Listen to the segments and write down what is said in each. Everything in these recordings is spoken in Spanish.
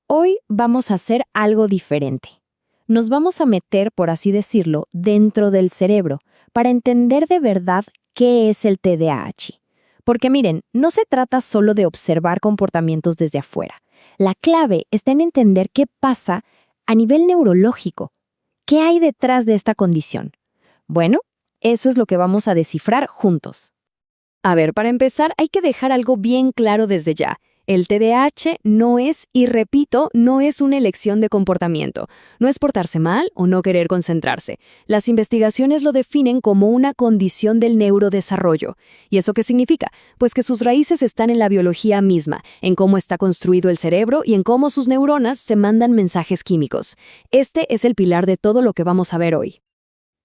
Hoy vamos a hacer algo diferente. Nos vamos a meter, por así decirlo, dentro del cerebro para entender de verdad qué es el TDAH. Porque miren, no se trata solo de observar comportamientos desde afuera. La clave está en entender qué pasa a nivel neurológico. ¿Qué hay detrás de esta condición? Bueno, eso es lo que vamos a descifrar juntos. A ver, para empezar, hay que dejar algo bien claro desde ya. El TDAH no es, y repito, no es una elección de comportamiento. No es portarse mal o no querer concentrarse. Las investigaciones lo definen como una condición del neurodesarrollo. ¿Y eso qué significa? Pues que sus raíces están en la biología misma, en cómo está construido el cerebro y en cómo sus neuronas se mandan mensajes químicos. Este es el pilar de todo lo que vamos a ver hoy.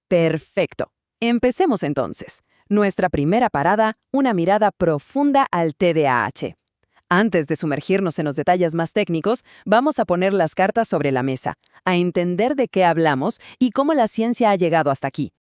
Perfecto. Empecemos entonces. Nuestra primera parada, una mirada profunda al TDAH. Antes de sumergirnos en los detalles más técnicos, vamos a poner las cartas sobre la mesa, a entender de qué hablamos y cómo la ciencia ha llegado hasta aquí.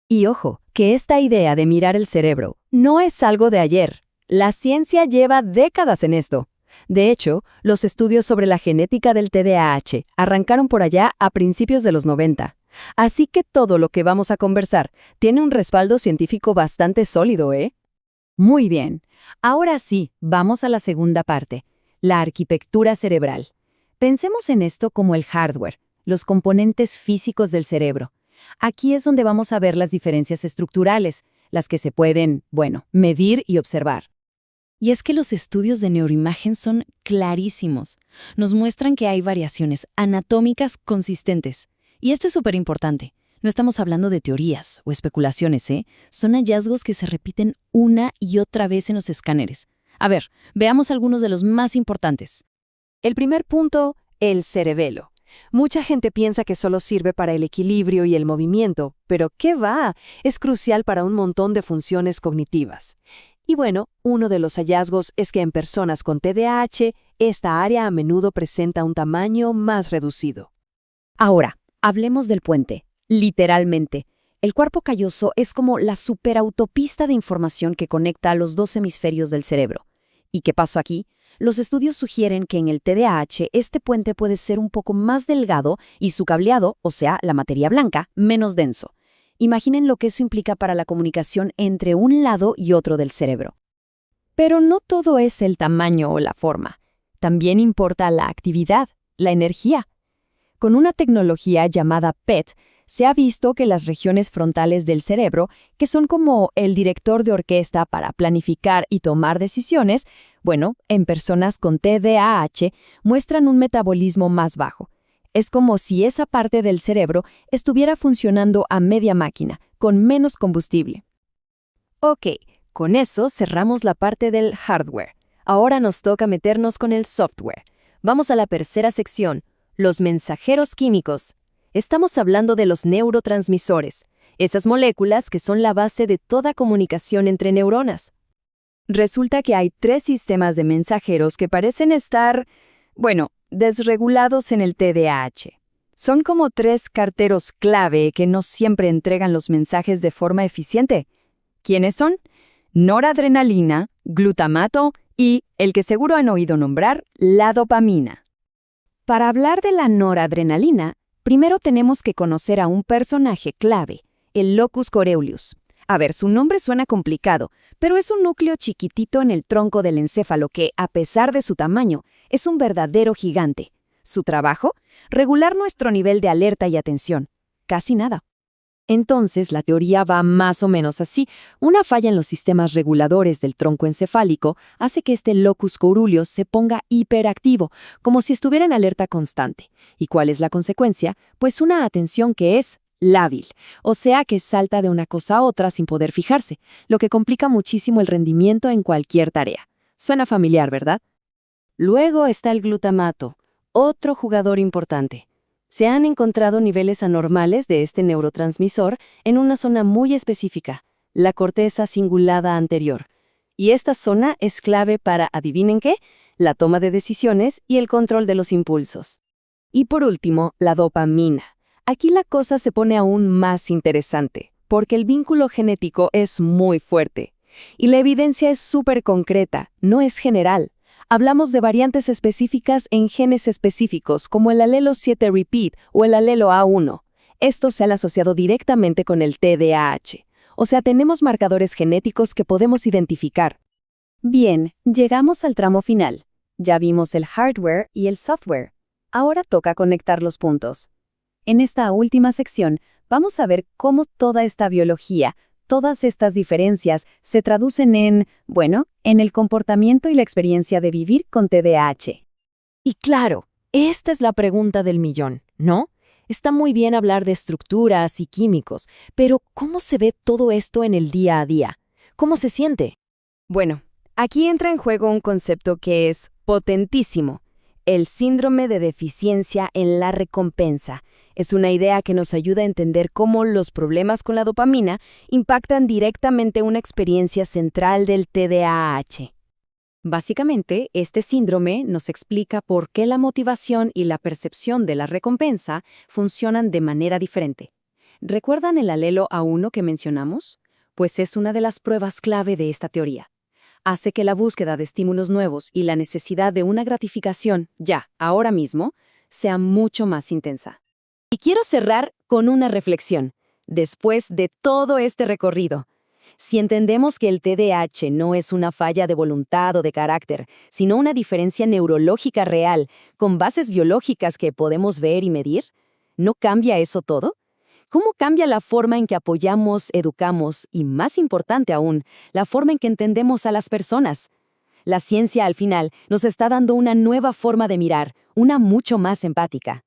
Y ojo, que esta idea de mirar el cerebro no es algo de ayer. La ciencia lleva décadas en esto. De hecho, los estudios sobre la genética del TDAH arrancaron por allá a principios de los 90. Así que todo lo que vamos a conversar tiene un respaldo científico bastante sólido, ¿eh? Muy bien. Ahora sí, vamos a la segunda parte, la arquitectura cerebral. Pensemos en esto como el hardware, los componentes físicos del cerebro. Aquí es donde vamos a ver las diferencias estructurales, las que se pueden, medir y observar. Y es que los estudios de neuroimagen son clarísimos. Nos muestran que hay variaciones anatómicas consistentes. Y esto es súper importante. No estamos hablando de teorías o especulaciones, ¿eh? Son hallazgos que se repiten una y otra vez en los escáneres. A ver, veamos algunos de los más importantes. El primer punto, el cerebelo. Mucha gente piensa que solo sirve para el equilibrio y el movimiento, pero ¿qué va? Es crucial para un montón de funciones cognitivas. Y bueno, uno de los hallazgos es que en personas con TDAH, esta área a menudo presenta un tamaño más reducido. Ahora, hablemos del puente. Literalmente, el cuerpo calloso es como la superautopista de información que conecta a los dos hemisferios del cerebro. ¿Y qué pasó aquí? Los estudios sugieren que en el TDAH este puente puede ser un poco más delgado y su cableado, o sea, la materia blanca, menos denso. Imaginen lo que eso implica para la comunicación entre un lado y otro del cerebro. Pero no todo es el tamaño o la forma. También importa la actividad, la energía. Con una tecnología llamada PET, se ha visto que las regiones frontales del cerebro, que son como el director de orquesta para planificar y tomar decisiones, en personas con TDAH muestran un metabolismo más bajo. Es como si esa parte del cerebro estuviera funcionando a media máquina, con menos combustible. Ok, con eso cerramos la parte del hardware. Ahora nos toca meternos con el software. Vamos a la tercera sección, los mensajeros químicos. Estamos hablando de los neurotransmisores, esas moléculas que son la base de toda comunicación entre neuronas. Resulta que hay 3 sistemas de mensajeros que parecen estar, desregulados en el TDAH. Son como 3 carteros clave que no siempre entregan los mensajes de forma eficiente. ¿Quiénes son? Noradrenalina, glutamato y, el que seguro han oído nombrar, la dopamina. Para hablar de la noradrenalina, primero tenemos que conocer a un personaje clave, el locus coeruleus. A ver, su nombre suena complicado, pero es un núcleo chiquitito en el tronco del encéfalo que, a pesar de su tamaño, es un verdadero gigante. ¿Su trabajo? Regular nuestro nivel de alerta y atención. Casi nada. Entonces, la teoría va más o menos así. Una falla en los sistemas reguladores del tronco encefálico hace que este locus coeruleus se ponga hiperactivo, como si estuviera en alerta constante. ¿Y cuál es la consecuencia? Pues una atención que es lábil, o sea que salta de una cosa a otra sin poder fijarse, lo que complica muchísimo el rendimiento en cualquier tarea. Suena familiar, ¿verdad? Luego está el glutamato, otro jugador importante. Se han encontrado niveles anormales de este neurotransmisor en una zona muy específica, la corteza cingulada anterior. Y esta zona es clave para, ¿adivinen qué?, la toma de decisiones y el control de los impulsos. Y por último, la dopamina. Aquí la cosa se pone aún más interesante, porque el vínculo genético es muy fuerte. Y la evidencia es súper concreta, no es general. Hablamos de variantes específicas en genes específicos, como el alelo 7 repeat o el alelo A1. Estos se han asociado directamente con el TDAH. O sea, tenemos marcadores genéticos que podemos identificar. Bien, llegamos al tramo final. Ya vimos el hardware y el software. Ahora toca conectar los puntos. En esta última sección, vamos a ver cómo toda esta biología, todas estas diferencias se traducen en el comportamiento y la experiencia de vivir con TDAH. Y claro, esta es la pregunta del millón, ¿no? Está muy bien hablar de estructuras y químicos, pero ¿cómo se ve todo esto en el día a día? ¿Cómo se siente? Bueno, aquí entra en juego un concepto que es potentísimo: el síndrome de deficiencia en la recompensa. Es una idea que nos ayuda a entender cómo los problemas con la dopamina impactan directamente una experiencia central del TDAH. Básicamente, este síndrome nos explica por qué la motivación y la percepción de la recompensa funcionan de manera diferente. ¿Recuerdan el alelo A1 que mencionamos? Pues es una de las pruebas clave de esta teoría. Hace que la búsqueda de estímulos nuevos y la necesidad de una gratificación, ya, ahora mismo, sea mucho más intensa. Y quiero cerrar con una reflexión. Después de todo este recorrido, si entendemos que el TDAH no es una falla de voluntad o de carácter, sino una diferencia neurológica real, con bases biológicas que podemos ver y medir, ¿no cambia eso todo? ¿Cómo cambia la forma en que apoyamos, educamos y, más importante aún, la forma en que entendemos a las personas? La ciencia, al final, nos está dando una nueva forma de mirar, una mucho más empática.